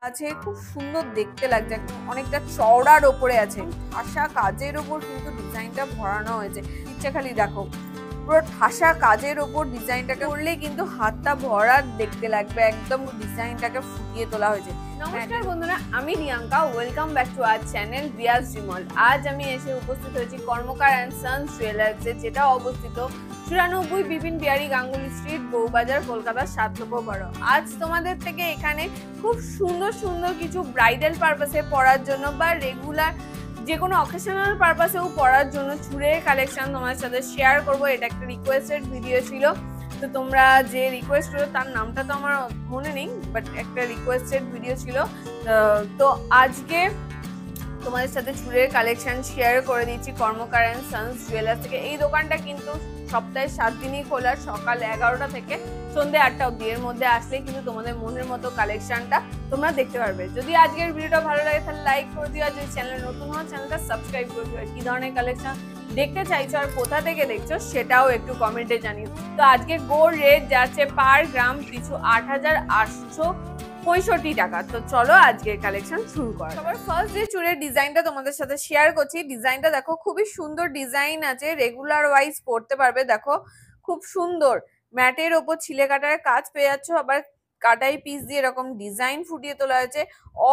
আছে, খুব সুন্দর দেখতে লাগছে, একদম অনেকটা চওড়ার ওপরে আছে, ঠাসা কাজের ওপর কিন্তু ডিজাইনটা ভরানো হয়েছে। ইচ্ছে খালি দেখো, পুরো ঠাসা কাজের ওপর ডিজাইনটাকে করলে কিন্তু হাতটা ভরা দেখতে লাগবে, একদম ডিজাইনটাকে ফুটিয়ে তোলা হয়েছে। নমস্কার বন্ধুরা, আমি Riyanka, welcome back to our channel Riyaz ডিমল। আজ আমি এসে উপস্থিত হয়েছি কর্মকার অ্যান্ড সন্স জুয়েলার্সে, যেটা অবস্থিত 94 বিপিন বিহারী গাঙ্গুলি স্ট্রিট, বউবাজার, কলকাতা 7 লক্ষ 12। আজ তোমাদের থেকে এখানে খুব সুন্দর সুন্দর কিছু ব্রাইডাল পারপাসে পরার জন্য বা রেগুলার যে কোনো অকেশনাল পারপাসেও পরার জন্য চুড়ের কালেকশন তোমাদের সাথে শেয়ার করব। এটা একটা রিকোয়েস্টেড ভিডিও ছিল, তো তোমরা যে রিকোয়েস্ট করো তার নামটা তো আমার মনে নেই, বাট একটা রিকোয়েস্টেড ভিডিও ছিল। তো আজকে তোমাদের সাথে চুড়ের কালেকশন শেয়ার করে দিচ্ছি কর্মকার অ্যান্ড সন্স জুয়েলার্স থেকে। এই দোকানটা কিন্তু সপ্তাহে 7 দিনই খোলা, সকাল 11টা থেকে সন্ধ্যে 8টা অব্দি। এর মধ্যে আসলে কিন্তু তোমাদের মনের মতো কালেকশনটা তোমরা দেখতে পারবে। যদি আজকের ভিডিওটা ভালো লাগে তাহলে লাইক করে দিও, আর যদি চ্যানেল নতুন হও চ্যানেলটা সাবস্ক্রাইব করে দিও। কি ধরনের কালেকশন দেখতে চাইছো আর কোথা থেকে দেখছো সেটাও একটু কমেন্টে জানিও। তো আজকে গোল্ড রেট যাচ্ছে পার গ্রাম পিছু 8,865 টাকা। তো চলো আজকের কালেকশন শুরু করা। সবার ফার্স্ট যে চুড়ের ডিজাইনটা তোমাদের সাথে শেয়ার করছি, ডিজাইনটা দেখো, খুবই সুন্দর ডিজাইন আছে, রেগুলার ওয়াইজ পড়তে পারবে। দেখো খুব সুন্দর ম্যাটের ওপর ছিলে কাটার কাজ পেয়ে যাচ্ছ, আবার কাটাই পিস দিয়ে এরকম ডিজাইন ফুটিয়ে তোলা হয়েছে।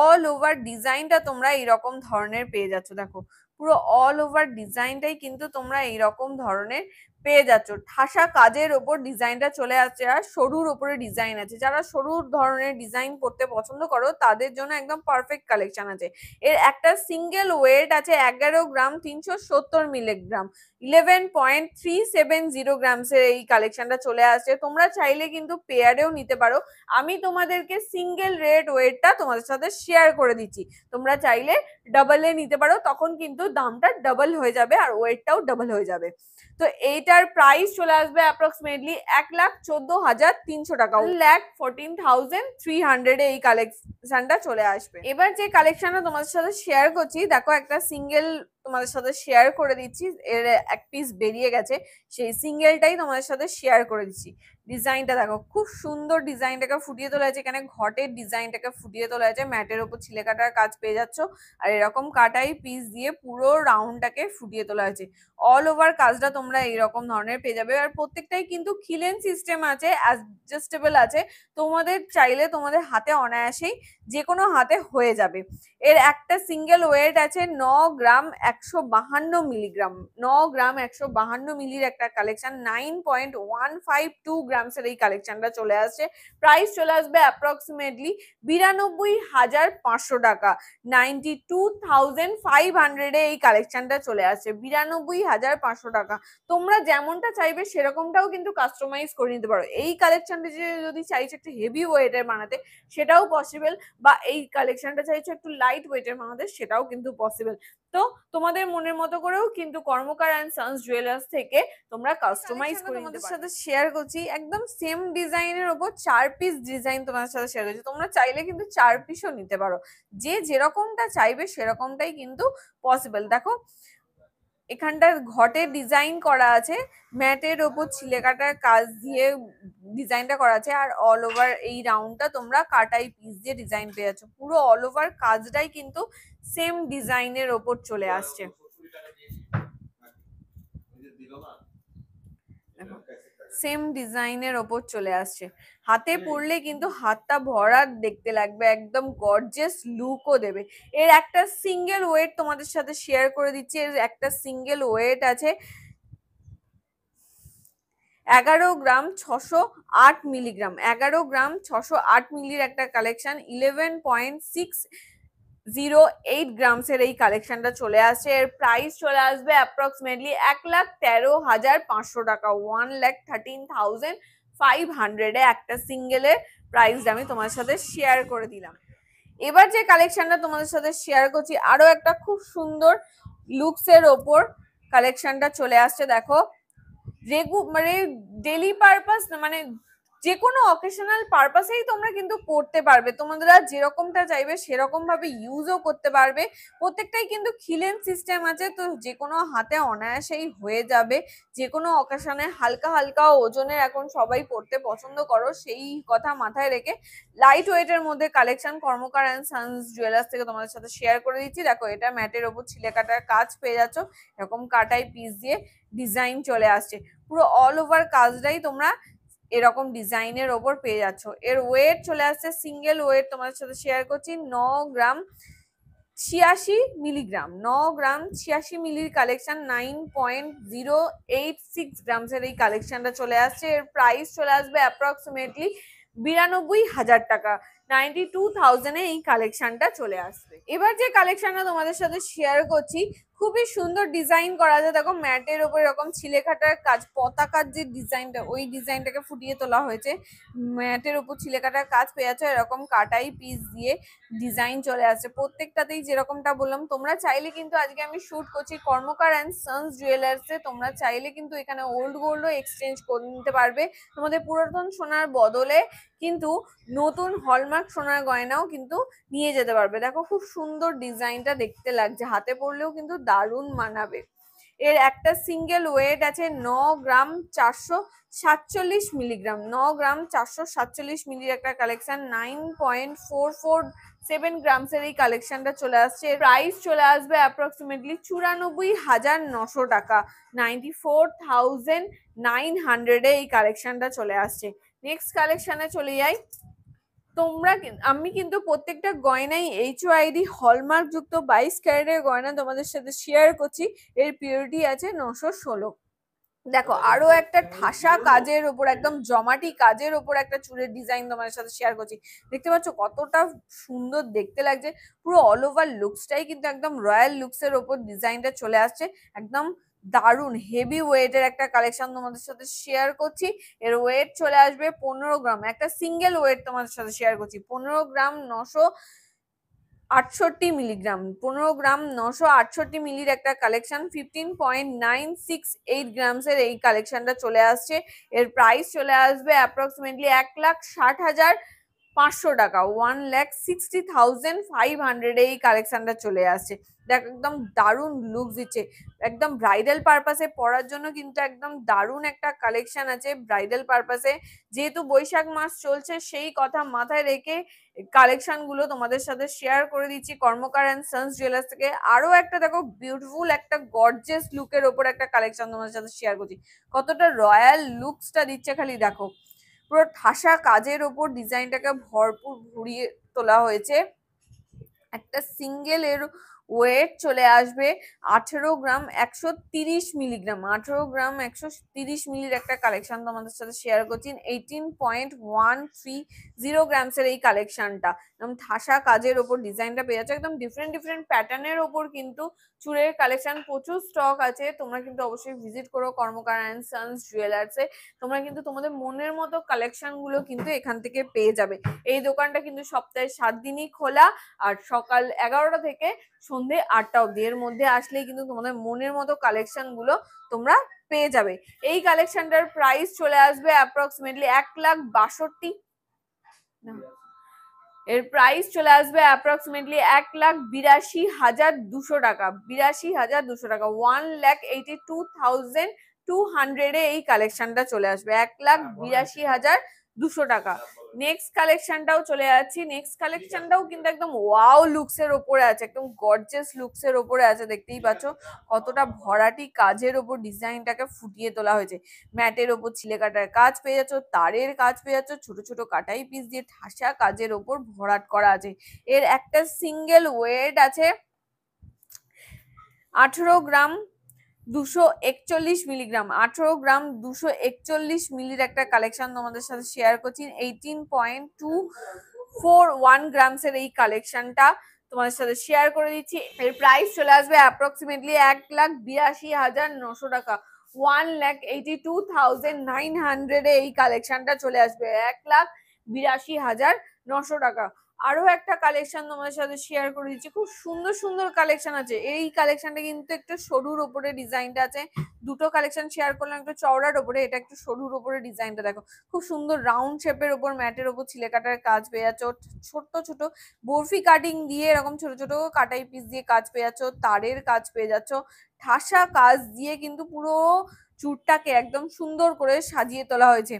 অল ওভার ডিজাইনটা তোমরা এইরকম ধরনের পেয়ে যাচ্ছ। দেখো পুরো অল ওভার ডিজাইনটাই কিন্তু তোমরা এইরকম ধরনের পেয়ে যাচ্ছ। ঠাসা কাজের ওপর ডিজাইনটা চলে আসছে, আর সরুর ওপরে ডিজাইন আছে। যারা সরুর ধরনের ডিজাইন করতে পছন্দ করো তাদের জন্য একদম পারফেক্ট কালেকশন আছে। এর একটা সিঙ্গেল ওয়েট আছে 11 গ্রাম 370 মিলিগ্রাম, 11.370 গ্রামসের এই কালেকশনটা চলে আসছে। তোমরা চাইলে কিন্তু পেয়ারেও নিতে পারো, আমি তোমাদেরকে সিঙ্গেল রেট ওয়েটটা তোমাদের সাথে শেয়ার করে দিচ্ছি। তোমরা চাইলে ডাবলে নিতে পারো, তখন কিন্তু দামটা ডাবল হয়ে যাবে আর ওয়েটটাও ডাবল হয়ে যাবে। তো এইটার প্রাইস চলে আসবে অ্যাপ্রক্সিমেটলি 1,14,300 টাকা, 1,14,300 এই কালেকশনটা চলে আসবে। এবার যে কালেকশনটা তোমাদের সাথে শেয়ার করছি, দেখো একটা সিঙ্গেল তোমাদের সাথে শেয়ার করে দিচ্ছি, এর এক পিস বেরিয়ে গেছে, সেই সিঙ্গেলটাই তোমাদের সাথে শেয়ার করে দিচ্ছি। ডিজাইনটা দেখো, খুব সুন্দর ডিজাইনটাকে ফুটিয়ে তোলা হয়েছে, এখানে ঘটের ডিজাইনটাকে ফুটিয়ে তোলা হয়েছে, ম্যাটের ওপর ছিলে কাটার কাজ পেয়ে যাচ্ছ, আর এরকম কাটাই পিস দিয়ে পুরো রাউন্ডটাকে ফুটিয়ে তোলা হয়েছে। অল ওভার কাজটা তোমরা এইরকম ধরনের পেয়ে যাবে, আর প্রত্যেকটাই কিন্তু খিলেন সিস্টেম আছে, অ্যাডজাস্টেবল আছে। তোমাদের চাইলে তোমাদের হাতে অনায়াসেই যে কোনো হাতে হয়ে যাবে। এর একটা সিঙ্গেল ওয়েট আছে 9 গ্রাম 152 মিলিগ্রাম, 9 গ্রাম 152 মিলির একটা কালেকশন, 9.152 গ্রামসের এই কালেকশনটা চলে আসছে। প্রাইস চলে আসবে অ্যাপ্রক্সিমেটলি 92,500 টাকা, 92,500 এই কালেকশনটা চলে আসছে, 92,500 টাকা। তোমরা যেমনটা চাইবে সেরকমটাও কিন্তু কাস্টমাইজ করে নিতে পারো। এই কালেকশনটা যদি চাইছো একটু হেভি ওয়েটের বানাতে সেটাও পসিবল, বা এই কালেকশনটা চাইছো একটু লাইট ওয়েটের বানাতে সেটাও কিন্তু পসিবল। তো তোমাদের মনের মতো করেও কিন্তু কর্মকার অ্যান্ড সন্স জুয়েলার্স থেকে তোমরা কাস্টমাইজ করে নিতে পারো। সাথে শেয়ার করছি একদম সেম ডিজাইনের উপর 4 পিস ডিজাইন তোমার সাথে শেয়ার করছি, তোমরা চাইলে কিন্তু 4 পিসও নিতে পারো, যে যেরকমটা চাইবে সেরকমটাই কিন্তু পসিবল। দেখো এখানটা ঘটের ডিজাইন করা আছে, ম্যাটের ওপর ছিলে কাটার কাজ দিয়ে ডিজাইনটা করা আছে, আর অল ওভার এই রাউন্ডটা তোমরা কাটাই পিস দিয়ে ডিজাইন পেয়ে যাচ্ছ। পুরো অল ওভার কাজটাই কিন্তু সেম ডিজাইনের ওপর চলে আসছে। সেম ডিজাইনের ওপর চলে আসছে, হাতে পরলে কিন্তু হাতটা ভরা দেখতে লাগবে, একদম গর্জিয়াস লুকও দেবে। এর একটা সিঙ্গেল ওয়েট তোমাদের সাথে শেয়ার করে দিচ্ছি, এর একটা সিঙ্গেল ওয়েট আছে 11 গ্রাম 608 মিলিগ্রাম, 11 গ্রাম 608 মিলির একটা কালেকশন, 11.608 গ্রামসের এই কালেকশনটা চলে আসছে। এর প্রাইস চলে আসবে অ্যাপ্রক্সিমেটলি 1,13,500 টাকা, 1,13,500 একটা সিঙ্গেলের প্রাইস আমি তোমার সাথে শেয়ার করে দিলাম। এবার যে কালেকশনটা তোমাদের সাথে শেয়ার করছি, আরো একটা খুব সুন্দর লুকসের ওপর কালেকশনটা চলে আসছে। দেখো মানে ডেলি পারপাস, মানে যে কোনো অকেশনাল পারপাসেই তোমরা কিন্তু পড়তে পারবে, তোমাদের যেরকমটা চাইবে সেরকম ভাবে ইউজও করতে পারবে। প্রত্যেকটাই কিন্তু খিলেন সিস্টেম আছে, তো যে কোনো হাতে অনায়াসেই হয়ে যাবে। যে কোনো অকেশনে হালকা হালকা ওজনের এখন সবাই পড়তে পছন্দ করো, সেই কথা মাথায় রেখে লাইট ওয়েটের মধ্যে collection Karmakar and sons jewellers থেকে তোমাদের সাথে শেয়ার করে দিচ্ছি। দেখো এটা ম্যাটের ওপর ছিলে কাটার কাজ পেয়ে যাচ্ছ, এরকম কাটাই পিস দিয়ে ডিজাইন চলে আসছে, পুরো অল ওভার কাজটাই তোমরা এরকম ডিজাইনের ওপর পেয়ে যাচ্ছ। এর ওয়েট চলে আসছে সিঙ্গেল ওয়েট তোমাদের সাথে শেয়ার করছি 9 গ্রাম 86 মিলিগ্রাম, 9 গ্রাম 86 মিলির কালেকশন, 9.086 গ্রামসের এই কালেকশনটা চলে আসছে। এর প্রাইস চলে আসবে অ্যাপ্রক্সিমেটলি 92,000 টাকা, 92,000 এই কালেকশনটা চলে আসবে। এবার যে কালেকশনটা তোমাদের সাথে শেয়ার করছি খুবই সুন্দর ডিজাইন করা আছে, দেখো ম্যাটের ওপর এরকম ছিলেকাটার কাজ, পতাকার যে ডিজাইনটা ওই ডিজাইনটাকে ফুটিয়ে তোলা হয়েছে, ম্যাটের ওপর ছিলেকাটার কাজ পেয়ে যাচ্ছে, এরকম কাটাই পিস দিয়ে ডিজাইন চলে আসছে। প্রত্যেকটাতেই যেরকমটা বললাম, তোমরা চাইলে কিন্তু আজকে আমি শুট করছি কর্মকার অ্যান্ড সন্স জুয়েলার্সে, তোমরা চাইলে কিন্তু এখানে ওল্ড গোল্ডও এক্সচেঞ্জ করে নিতে পারবে, তোমাদের পুরাতন সোনার বদলে কিন্তু নতুন হলমার্ক সোনার গয়নাও কিন্তু নিয়ে যেতে পারবে। দেখো খুব সুন্দর ডিজাইনটা দেখতে লাগছে, হাতে পরলেও কিন্তু দারুণ মানাবে। এর একটা সিঙ্গেল ওয়েট আছে 9 গ্রাম 447 মিলিগ্রাম, 9 গ্রাম 447 মিলির একটা কালেকশন, 9.447 গ্রামসের এই কালেকশনটা চলে আসছে। প্রাইস চলে আসবে অ্যাপ্রক্সিমেটলি 94,900 টাকা, 94,900 এই কালেকশনটা চলে আসছে। নেক্সট কালেকশনে চলে যাই। আমি কিন্তু প্রত্যেকটা গয়নাই HYD হলমার্ক যুক্ত 22 ক্যারেটের গয়না তোমাদের সাথে শেয়ার করছি। এর পিউরিটি আছে 916। দেখো আরো একটা ঠাসা কাজের উপর, একদম জমাটি কাজের উপর একটা চুড়ের ডিজাইন তোমাদের সাথে শেয়ার করছি। দেখতে পাচ্ছ কতটা সুন্দর দেখতে লাগছে, পুরো অল ওভার লুকসটাই কিন্তু একদম রয়্যাল লুকসের ওপর ডিজাইনটা চলে আসছে, একদম দারুণ হেভি ওয়েটের একটা কালেকশন তোমাদের সাথে শেয়ার করছি। এর ওয়েট চলে আসবে 15 গ্রাম, একটা সিঙ্গেল ওয়েট তোমাদের সাথে শেয়ার করছি, 15 গ্রাম 968 মিলিগ্রাম, 15 গ্রাম 968 মিলির একটা কালেকশন, 15.968 গ্রামসের এই কালেকশনটা চলে আসছে। এর প্রাইস চলে আসবে অ্যাপ্রক্সিমেটলি 1,60,500 টাকা, 1,60,500 এই কালেকশনটা চলে আসছে। দেখ একদম দারুণ লুক দিচ্ছে, একদম ব্রাইডাল পারপাসে পরার জন্য কিন্তু একদম দারুণ একটা কালেকশন আছে ব্রাইডাল পারপাসে। যেহেতু বৈশাখ মাস চলছে সেই কথা মাথায় রেখে কালেকশন গুলো তোমাদের সাথে শেয়ার করে দিচ্ছি কর্মকার অ্যান্ড সন্স জুয়েলার্স থেকে। আরো একটা দেখো বিউটিফুল একটা গর্জিয়াস লুকের ওপর একটা কালেকশন তোমাদের সাথে শেয়ার করছি, কতটা রয়্যাল লুকসটা দিচ্ছে খালি দেখো, পুরো ঠাসা কাজের ওপর ডিজাইনটাকে ভরপুর ভরিয়ে তোলা হয়েছে। একটা সিঙ্গেল এর ওয়েট চলে আসবে 18 গ্রাম 130 মিলিগ্রাম, 18 গ্রাম 130 মিলির একটা কালেকশন তোমাদের সাথে শেয়ার করছি, 18.130 গ্রামসের এই কালেকশনটা একদম ঠাসা কাজের ওপর ডিজাইনটা পেয়ে যাচ্ছে, একদম ডিফারেন্ট ডিফারেন্ট প্যাটার্নের ওপর কিন্তু চুড়ের কালেকশন প্রচুর স্টক আছে। তোমরা কিন্তু অবশ্যই ভিজিট করো কর্মকার অ্যান্ড সন্স জুয়েলার্সে, তোমরা কিন্তু তোমাদের মনের মতো কালেকশন গুলো কিন্তু এখান থেকে পেয়ে যাবে। এই দোকানটা কিন্তু সপ্তাহে 7 দিনই খোলা, আর সকাল 11টা থেকে সন্ধে 8টা অব্দি, এর মধ্যে আসলেই কিন্তু তোমাদের মনের মতো কালেকশন গুলো তোমরা পেয়ে যাবে। এই কালেকশনটার প্রাইস চলে আসবে অ্যাপ্রক্সিমেটলি 1,62,000, এর প্রাইস চলে আসবে অ্যাপ্রক্সিমেটলি 1,82,200 টাকা, 82,200 টাকা, 1,82,200 এই কালেকশনটা চলে আসবে, 1,82,200 টাকা। নেক্সট কালেকশনটাও চলে যাচ্ছি, নেক্সট কালেকশনটাও কিন্তু একদম ওয়াও লুকস এর ওপরে আছে, একদম গর্জিয়াস লুকস এর ওপরে আছে, দেখতেই পাচ্ছ কতটা ভরাটি কাজের ওপর ডিজাইনটাকে ফুটিয়ে তোলা হয়েছে, ম্যাটের ওপর ছিলেকাটার কাজ পেয়ে যাচ্ছ, তারের কাজ পেয়ে যাচ্ছ, ছোট ছোট কাটাই পিস দিয়ে ঠাসা কাজের ওপর ভরাট করা আছে। এর একটা সিঙ্গেল ওয়েট আছে 18 গ্রাম 241 মিলিগ্রাম, 18 গ্রাম 241 মিলির একটা কালেকশন তোমাদের সাথে শেয়ার করছি, 18.241 গ্রামসের এই কালেকশনটা তোমাদের সাথে শেয়ার করে দিচ্ছি। এর প্রাইস চলে আসবে অ্যাপ্রক্সিমেটলি 1,82,900 টাকা, 1,82,900 এই কালেকশনটা চলে আসবে, 1,82,900 টাকা। আরো একটা কালেকশন তোমাদের সাথে শেয়ার করে দিচ্ছি, খুব সুন্দর সুন্দর কালেকশন আছে। এই কালেকশনটা কিন্তু একটু সরুর ওপরে ডিজাইনটা আছে, দুটো কালেকশন শেয়ার করলাম, একটু চওড়ার ওপরে, এটা একটু সরুর ওপরে ডিজাইনটা দেখো, খুব সুন্দর রাউন্ড শেপের ওপর ম্যাটের ওপর ছিলে কাটার কাজ পেয়ে যাচ্ছ, ছোট্ট ছোট বরফি কাটিং দিয়ে এরকম ছোট ছোট কাটাই পিস দিয়ে কাজ পেয়ে যাচ্ছ, তারের কাজ পেয়ে যাচ্ছ, ঠাসা কাজ দিয়ে কিন্তু পুরো চুরটাকে একদম সুন্দর করে সাজিয়ে তোলা হয়েছে।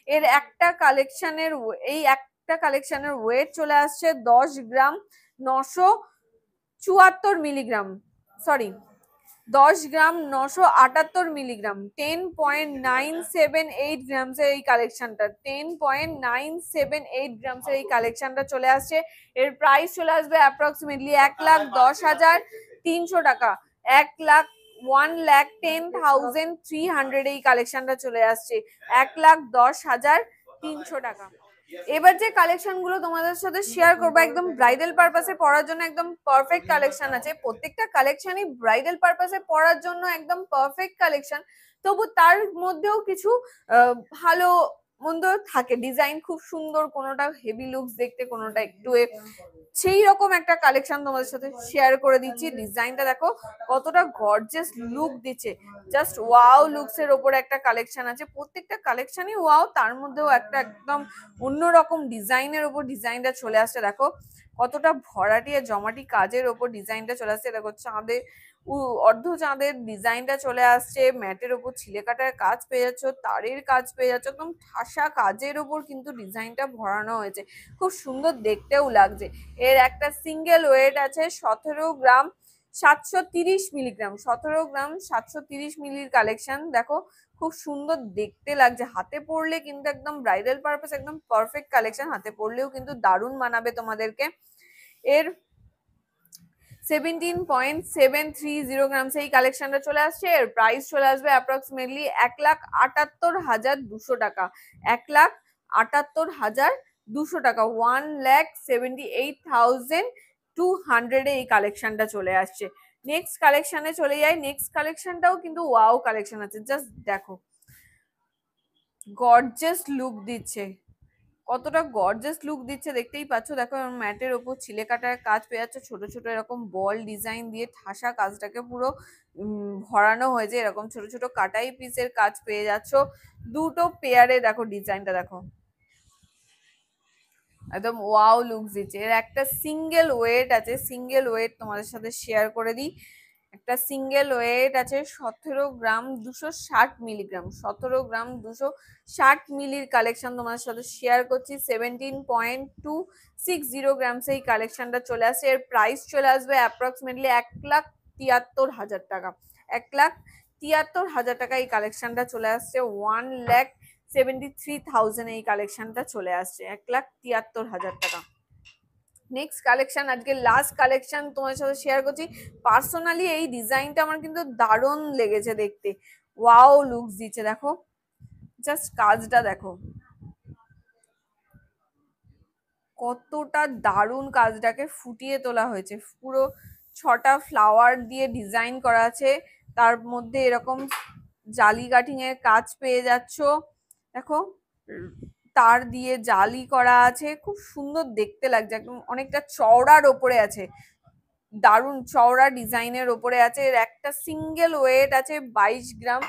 এর একটা কালেকশনের এই একটা কালেকশনের ওয়েট চলে আসছে 10 গ্রাম 974 মিলিগ্রাম, সরি 10 গ্রাম 978 মিলিগ্রাম, 10.978 গ্রামসের এই কালেকশনটা, 10.978 গ্রামসের এই কালেকশনটা চলে আসছে। এর প্রাইস চলে আসবে অ্যাপ্রক্সিমেটলি 1,10,300 টাকা, 1,10,300 এই কালেকশনটা চলে আসছে 1,10,300 টাকা। এবার যে কালেকশন গুলো তোমাদের সাথে শেয়ার করবো একদম ব্রাইডাল পারপাসে পরার জন্য একদম পারফেক্ট কালেকশন আছে, প্রত্যেকটা কালেকশনই ব্রাইডাল পারপাসে পরার জন্য একদম পারফেক্ট কালেকশন, তবু তার মধ্যেও কিছু ভালো মন্দ থাকে, ডিজাইন খুব সুন্দর, কোনোটা হেভি লুকস দেখতে, কোনোটা একটু সেই রকম একটা কালেকশন তোমাদের সাথে শেয়ার করে দিচ্ছি। ডিজাইনটা দেখো কতটা গর্জিয়াস লুক দিচ্ছে, জাস্ট ওয়াও লুকস এর ওপর একটা কালেকশন আছে, প্রত্যেকটা কালেকশনই ওয়াও, তার মধ্যেও একটা একদম অন্যরকম ডিজাইনের ওপর ডিজাইনটা চলে আসছে, দেখো কতটা ভরাটি আর জমাটি কাজের ওপর ডিজাইনটা চলে আসছে, দেখো চাঁদের অর্ধ চাঁদের ডিজাইনটা চলে আসছে, ম্যাটের ওপর ছিলে কাটার কাজ পেয়ে যাচ্ছ, তারের কাজ পেয়ে যাচ্ছ, একদম ঠাসা কাজের ওপর কিন্তু ডিজাইনটা ভরানো হয়েছে, খুব সুন্দর দেখতেও লাগছে। এর একটা সিঙ্গেল ওয়েট আছে 17 গ্রাম 730 মিলিগ্রাম, 17 গ্রাম 730 মিলির কালেকশন, দেখো খুব সুন্দর দেখতে লাগছে, হাতে পরলে কিন্তু একদম ব্রাইডাল পারপাস একদম পারফেক্ট কালেকশন, হাতে পরলেও কিন্তু দারুণ মানাবে তোমাদেরকে। এর 17.730 গ্রামস এই কালেকশনটা চলে আসছে, এর প্রাইস চলে আসবে অ্যাপ্রক্সিমেটলি 1,78,200 টাকা, 1,78,200 টাকা, 1,78,200 এই কালেকশনটা চলে আসছে। নেক্সট কালেকশনে চলে যাই, নেক্সট কালেকশনটাও কিন্তু ওয়াও কালেকশন আছে, জাস্ট দেখো গর্জিয়াস লুক দিচ্ছে, কতটা গর্জিয়াস লুক দিচ্ছে দেখতেই পাচ্ছ, দেখো ম্যাটের ওপর ছিলে কাটার কাজ পেয়ে যাচ্ছে, ছোট ছোট এরকম বল ডিজাইন দিয়ে ঠাসা কাজটাকে পুরো ভরানো হয়েছে, এরকম ছোট ছোট কাটাই পিসের কাজ পেয়ে যাচ্ছ, দুটো পেয়ারে দেখো ডিজাইনটা দেখো একদম ওয়াও লুক দিচ্ছে। এর একটা সিঙ্গেল ওয়েট আছে, সিঙ্গেল ওয়েট তোমাদের সাথে শেয়ার করে দিই, একটা সিঙ্গেল ওয়েট আছে 17 গ্রাম 260 মিলিগ্রাম, 17 গ্রাম 260 মিলির কালেকশন তোমাদের সাথে শেয়ার করছি, 17.260 গ্রামস এই কালেকশনটা চলে আসে। এর প্রাইস চলে আসবে অ্যাপ্রক্সিমেটলি 1,73,000 টাকা, 1,73,000 টাকা এই কালেকশনটা চলে আসছে, 1,73,000 এই কালেকশনটা চলে আসছে, 1,73,000 টাকা। নেক্সট কালেকশন, আজকে লাস্ট কালেকশন তোমার সাথে শেয়ার করছি, পার্সোনালি এই ডিজাইনটা আমার কিন্তু দারুণ লেগেছে দেখতে, ওয়াও লুকস দিচ্ছে, দেখো জাস্ট কাজটা দেখো কতটা দারুণ কাজটাকে ফুটিয়ে তোলা হয়েছে, পুরো 6টা ফ্লাওয়ার দিয়ে ডিজাইন করা আছে, তার মধ্যে এরকম জালি কাটিং এর কাজ পেয়ে যাচ্ছ, দেখো তার দিয়ে জালি করা আছে, খুব সুন্দর দেখতে লাগছে, একদম অনেকটা চওড়ার ওপরে আছে, দারুণ চওড়া ডিজাইনের ওপরে আছে। এর একটা সিঙ্গেল ওয়েট আছে 22 গ্রাম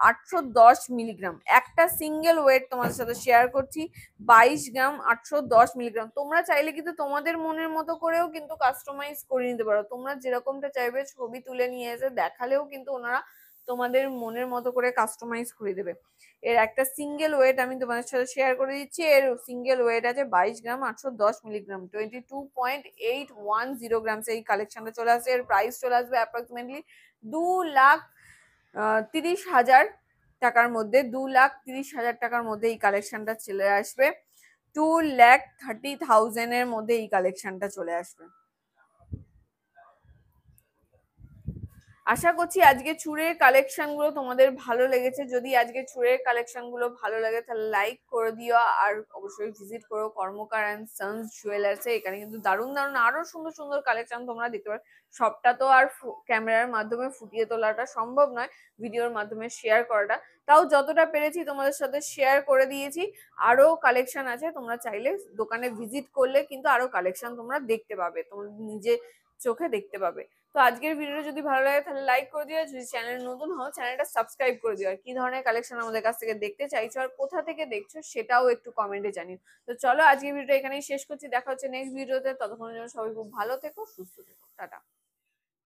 810 মিলিগ্রাম, একটা সিঙ্গেল ওয়েট তোমাদের সাথে শেয়ার করছি 22 গ্রাম 810 মিলিগ্রাম। তোমরা চাইলে কিন্তু তোমাদের মনের মতো করেও কিন্তু কাস্টমাইজ করে নিতে পারো, তোমরা যেরকমটা চাইবে ছবি তুলে নিয়ে এসে দেখালেও কিন্তু ওনারা তোমাদের মনের মতো করে কাস্টমাইজ করে দেবে। এর একটা সিঙ্গেল ওয়েট আমি তোমাদের সাথে শেয়ার করে দিচ্ছি, এর সিঙ্গেল ওয়েট আছে 22 গ্রাম 810 মিলিগ্রাম, 22.810 গ্রামস এই কালেকশনটা চলে আসছে। এর প্রাইস চলে আসবে অ্যাপ্রক্সিমেটলি 2,30,000 টাকার মধ্যে, 2,30,000 টাকার মধ্যে এই কালেকশনটা চলে আসবে, 2,30,000 এর মধ্যে এই কালেকশনটা চলে আসবে। আশা করছি আজকে চুড়ের কালেকশন গুলো তোমাদের ভালো লেগেছে। যদি আজকে চুড়ের কালেকশন গুলো ভালো লাগে তাহলে লাইক করে দিও, আর অবশ্যই ভিজিট করো কর্মকার অ্যান্ড সন্স জুয়েলার্সে। এখানে কিন্তু দারুণ দারুণ আরো সুন্দর সুন্দর কালেকশন তোমরা দেখতে পারো। সবটা তো আর ক্যামেরার মাধ্যমে ফুটিয়ে তোলাটা সম্ভব নয়, ভিডিওর মাধ্যমে শেয়ার করাটা, তাও যতটা পেরেছি তোমাদের সাথে শেয়ার করে দিয়েছি। আরো কালেকশন আছে, তোমরা চাইলে দোকানে ভিজিট করলে কিন্তু আরো কালেকশন তোমরা দেখতে পাবে, তোমরা নিজে চোখে দেখতে পাবে। তো আজকের ভিডিওটা যদি ভালো লাগে তাহলে লাইক করে দিও, যদি চ্যানেল নতুন হও চ্যানেলটা সাবস্ক্রাইব করে দিও। আর কি ধরনের কালেকশন আমাদের কাছ থেকে দেখতে চাইছো আর কোথা থেকে দেখছো সেটাও একটু কমেন্টে জানিও। তো চলো আজকের ভিডিওটা এখানেই শেষ করছি, দেখা হচ্ছে নেক্সট ভিডিওতে। ততক্ষণের জন্য সবাই খুব ভালো থেকো, সুস্থ থেকো, টাটা।